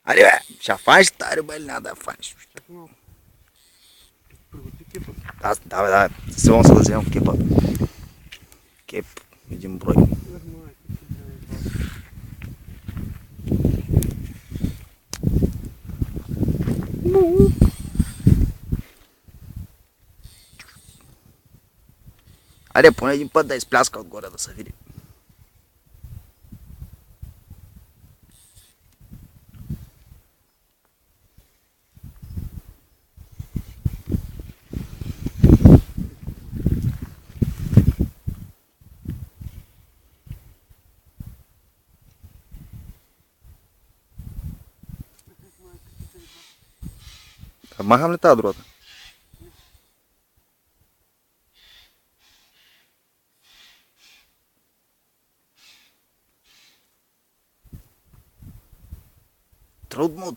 Аре бе, ще фаниш тази риба или няма да я фаниш? Чакай малко. Приготви кепа. Аз, да, силно се да вземам кепа. Кеп, един брой. Аре, поне един път да изпляска отгоре да се види. Махам ли тази другата?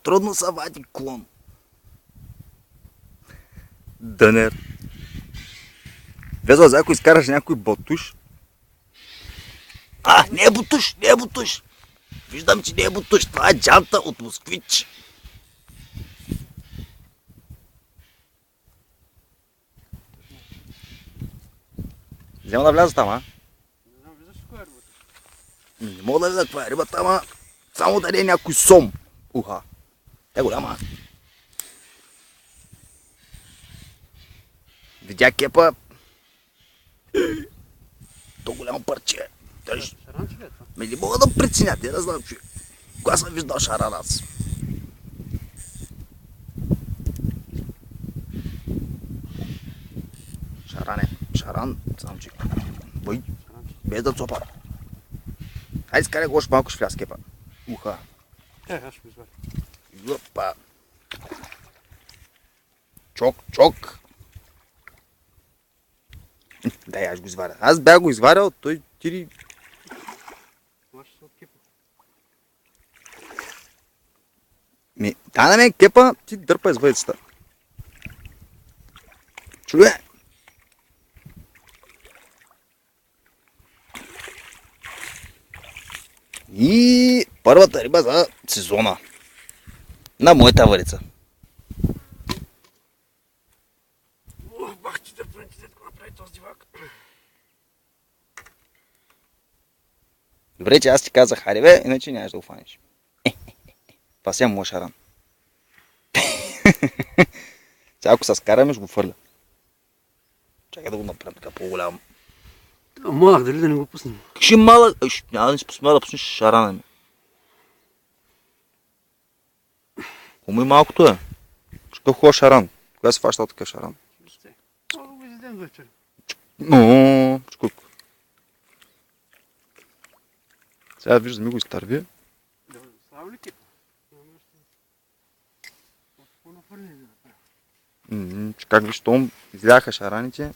Трудно се вади клон. Дънер. Везла, ако изкараш някой ботуш. Не е ботуш, не е ботуш. Виждам, че не е ботуш. Това е джанта от Москвич. Взема да вляза там, а? Не знам, виждаш ли коя е рибата? Не мога да видя каква е рибата, ама само да не е някой сом. Уха. Е голяма. Видя кепа. То голямо парче. Шаранче ли е това? Не мога да преценя, те да знам, че кога съм виждал шаран аз. Шаран, само че... Бой, без да цопа. Хайде скарай го още малко ще вляз кепа. Уха. Аз ще го изваря. Опа. Чок. Дай, аз го изваря. Аз бях го изварял, той тири... Това ще се от кепа. Дай на мен кепа, ти дърпай с въйцата. Чуе! И първата риба за сезона на моята варица. Бах ти да прънти, да направи този дивак. Добре, че аз ти казах, хайде бе, иначе нямаш да го фаниш. Това си е моят шаран. Сега ако се скараме, ще го фърля. Чакай да го направим така по-голям. Малък, дали да не го пуснем? Ще малък, няма да не си посмея да пуснеш шарана ми. Умой малкото е. Що хубав шаран. Кога се фащал такъв шаран? Мога го изядем вечер. Чукук. Сега виждам ми го изтърви. Да слава ли кепа? По-нафърли да направя. Как виж, том изляха шараните.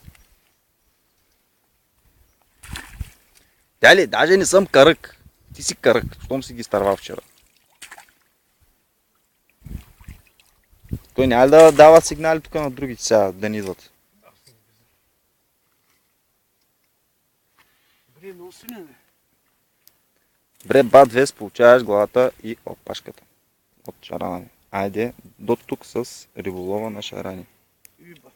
Дали, даже не съм карък. Ти си карък, щом си ги изтървал вчера. Той няма да дава сигнали тук на другите сега да не идват. Добре, много силен е. Добре, бат вес, получаваш главата и опашката от шарана ми. Айде, до тук с риболова на шарани. Иба.